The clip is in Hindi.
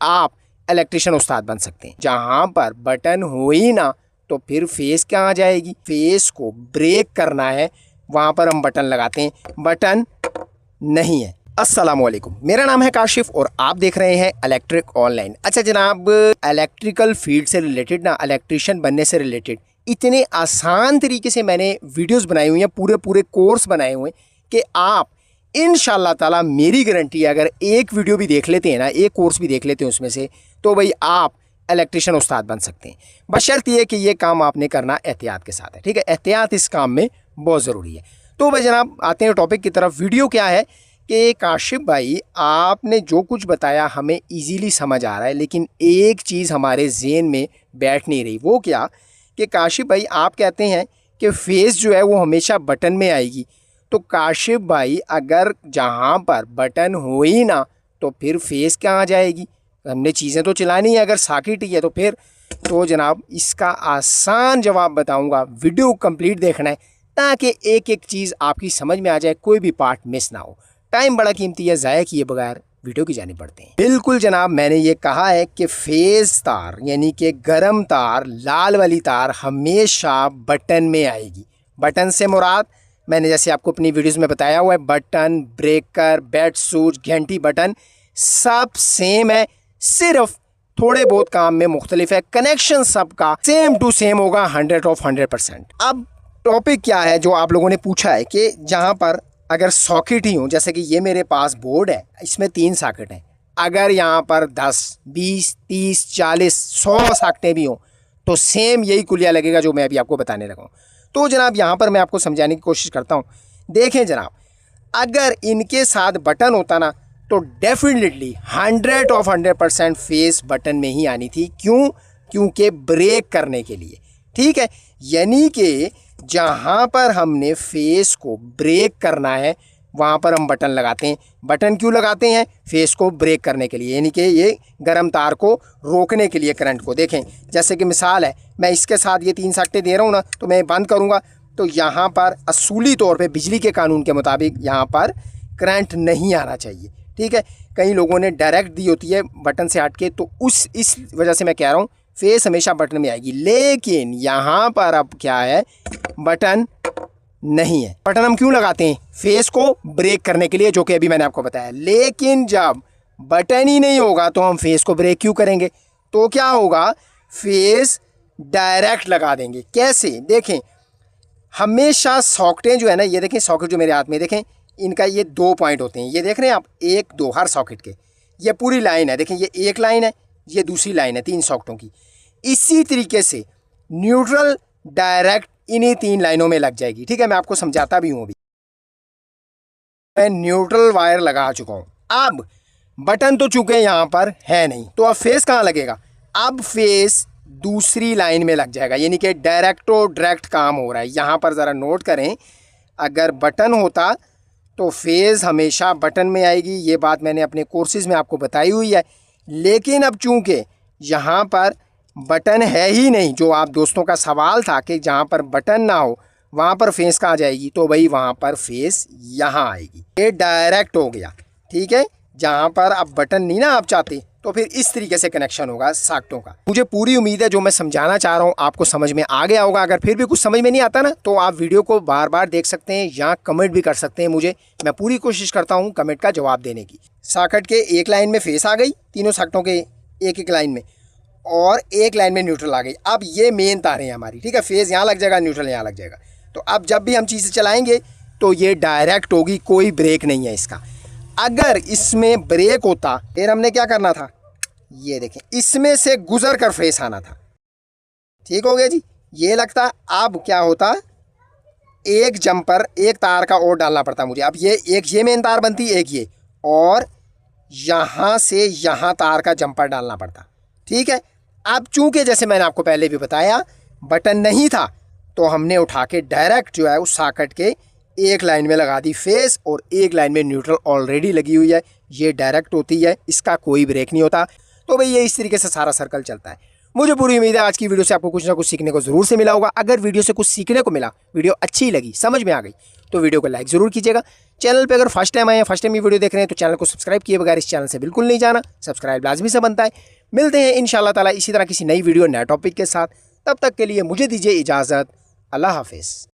आप इलेक्ट्रिशियन उस्ताद बन सकते हैं। जहां पर बटन हो ही ना तो फिर फेस कहाँ जाएगी। फेस को ब्रेक करना है, वहां पर हम बटन लगाते हैं, बटन नहीं है। अस्सलाम वालेकुम, मेरा नाम है काशिफ और आप देख रहे हैं इलेक्ट्रिक ऑनलाइन। अच्छा जनाब, इलेक्ट्रिकल फील्ड से रिलेटेड ना, इलेक्ट्रिशियन बनने से रिलेटेड इतने आसान तरीके से मैंने वीडियोस बनाई हुई हैं, पूरे कोर्स बनाए हुए हैं कि आप इंशाल्लाह ताला, मेरी गारंटी है, अगर एक वीडियो भी देख लेते हैं ना, एक कोर्स भी देख लेते हैं उसमें से, तो भाई आप इलेक्ट्रिशियन उस्ताद बन सकते हैं। बशर्त ये कि ये काम आपने करना एहतियात के साथ है। ठीक है, एहतियात इस काम में बहुत ज़रूरी है। तो भाई जनाब, आते हैं टॉपिक की तरफ। वीडियो क्या है कि काशिफ भाई, आपने जो कुछ बताया हमें इजीली समझ आ रहा है, लेकिन एक चीज़ हमारे ज़हन में बैठ नहीं रही। वो क्या कि काशिफ भाई आप कहते हैं कि फेस जो है वो हमेशा बटन में आएगी। तो काशिफ भाई, अगर जहाँ पर बटन हो ही ना तो फिर फेस कहाँ जाएगी। हमने चीज़ें तो चलानी है, अगर साकिट ही है तो फिर। तो जनाब, इसका आसान जवाब बताऊंगा, वीडियो कंप्लीट देखना है ताकि एक एक चीज़ आपकी समझ में आ जाए, कोई भी पार्ट मिस ना हो। टाइम बड़ा कीमती है, ज़ाया किए बगैर वीडियो की जानी पड़ते हैं। बिल्कुल जनाब, मैंने ये कहा है कि फेस तार यानी कि गर्म तार, लाल वाली तार हमेशा बटन में आएगी। बटन से मुराद, मैंने जैसे आपको अपनी वीडियोज़ में बताया हुआ है, बटन, ब्रेकर, बेड स्विच, घंटी बटन सब सेम है, सिर्फ थोड़े बहुत काम में मुख्तलिफ है। कनेक्शन सबका सेम टू सेम होगा, 100%। अब टॉपिक क्या है जो आप लोगों ने पूछा है कि जहाँ पर अगर सॉकेट ही हो, जैसे कि ये मेरे पास बोर्ड है, इसमें 3 सॉकेट हैं, अगर यहाँ पर 10, 20, 30, 40, 100 सॉकेटें भी हों तो सेम यही कुलिया लगेगा जो मैं अभी आपको बताने लगा हूँ। तो जनाब, यहाँ पर मैं आपको समझाने की कोशिश करता हूँ। देखें जनाब, अगर इनके साथ बटन होता ना तो डेफिनेटली 100% फेस बटन में ही आनी थी। क्यों? क्योंकि ब्रेक करने के लिए। ठीक है, यानी कि जहाँ पर हमने फेस को ब्रेक करना है वहाँ पर हम बटन लगाते हैं। बटन क्यों लगाते हैं? फेस को ब्रेक करने के लिए, यानी कि ये गर्म तार को रोकने के लिए, करंट को। देखें, जैसे कि मिसाल है, मैं इसके साथ ये 3 सॉकेटें दे रहा हूँ ना, तो मैं बंद करूँगा तो यहाँ पर असूली तौर पे बिजली के कानून के मुताबिक यहाँ पर करंट नहीं आना चाहिए। ठीक है, कई लोगों ने डायरेक्ट दी होती है बटन से हट के, तो इस वजह से मैं कह रहा हूँ फेस हमेशा बटन में आएगी। लेकिन यहाँ पर अब क्या है, बटन नहीं है। बटन हम क्यों लगाते हैं? फेस को ब्रेक करने के लिए, जो कि अभी मैंने आपको बताया। लेकिन जब बटन ही नहीं होगा तो हम फेस को ब्रेक क्यों करेंगे? तो क्या होगा, फेस डायरेक्ट लगा देंगे। कैसे? देखें, हमेशा सॉकेटें जो है ना, ये देखें सॉकेट जो मेरे हाथ में, देखें इनका ये 2 पॉइंट होते हैं, ये देख रहे हैं आप, 1, 2 हर सॉकेट के। ये पूरी लाइन है, देखें ये एक लाइन है, ये दूसरी लाइन है 3 सॉकेटों की। इसी तरीके से न्यूट्रल डायरेक्ट इन्हीं 3 लाइनों में लग जाएगी। ठीक है, मैं आपको समझाता भी हूँ। अभी मैं न्यूट्रल वायर लगा चुका हूँ। अब बटन तो चूंकि यहाँ पर है नहीं, तो अब फेस कहाँ लगेगा? अब फेस दूसरी लाइन में लग जाएगा, यानी कि डायरेक्ट काम हो रहा है। यहाँ पर ज़रा नोट करें, अगर बटन होता तो फेज़ हमेशा बटन में आएगी। ये बात मैंने अपने कोर्सेज में आपको बताई हुई है। लेकिन अब चूंकि यहाँ पर बटन है ही नहीं, जो आप दोस्तों का सवाल था कि जहाँ पर बटन ना हो वहाँ पर फेस कहाँ जाएगी, तो भाई वहाँ पर फेस यहाँ आएगी। ये डायरेक्ट हो गया। ठीक है, जहाँ पर अब बटन नहीं ना आप चाहते, तो फिर इस तरीके से कनेक्शन होगा सॉकेटों का। मुझे पूरी उम्मीद है जो मैं समझाना चाह रहा हूँ आपको समझ में आ गया होगा। अगर फिर भी कुछ समझ में नहीं आता ना, तो आप वीडियो को बार बार देख सकते हैं या कमेंट भी कर सकते हैं मुझे। मैं पूरी कोशिश करता हूँ कमेंट का जवाब देने की। सॉकेट के एक लाइन में फेस आ गई, तीनों सॉकेटों के एक लाइन में, और एक लाइन में न्यूट्रल आ गई। अब ये मेन तारें हैं हमारी। ठीक है, फेस यहाँ लग जाएगा, न्यूट्रल यहाँ लग जाएगा। तो अब जब भी हम चीज़ें चलाएंगे तो ये डायरेक्ट होगी, कोई ब्रेक नहीं है इसका। अगर इसमें ब्रेक होता फिर हमने क्या करना था, ये देखें, इसमें से गुजर कर फेस आना था। ठीक हो गया जी, ये लगता। अब क्या होता, एक जंपर, एक तार का और डालना पड़ता मुझे। अब ये मेन तार बनती, एक ये, और यहाँ से यहाँ तार का जंपर डालना पड़ता। ठीक है, अब चूंकि जैसे मैंने आपको पहले भी बताया बटन नहीं था, तो हमने उठा के डायरेक्ट जो है उस सॉकेट के एक लाइन में लगा दी फेस, और एक लाइन में न्यूट्रल ऑलरेडी लगी हुई है। ये डायरेक्ट होती है, इसका कोई ब्रेक नहीं होता। तो भाई ये इस तरीके से सारा सर्कल चलता है। मुझे पूरी उम्मीद है आज की वीडियो से आपको कुछ ना कुछ सीखने को ज़रूर से मिला होगा। अगर वीडियो से कुछ सीखने को मिला, वीडियो अच्छी लगी, समझ में आ गई, तो वीडियो को लाइक ज़रूर कीजिएगा। चैनल पे अगर फर्स्ट टाइम आए हैं, फर्स्ट टाइम ये वीडियो देख रहे हैं, तो चैनल को सब्सक्राइब किए बगैर इस चैनल से बिल्कुल नहीं जाना। सब्सक्राइब लाजमी से बनता है। मिलते हैं इंशाल्लाह ताला इसी तरह किसी नई वीडियो नए टॉपिक के साथ। तब तक के लिए मुझे दीजिए इजाज़त। अल्लाह हाफिज़।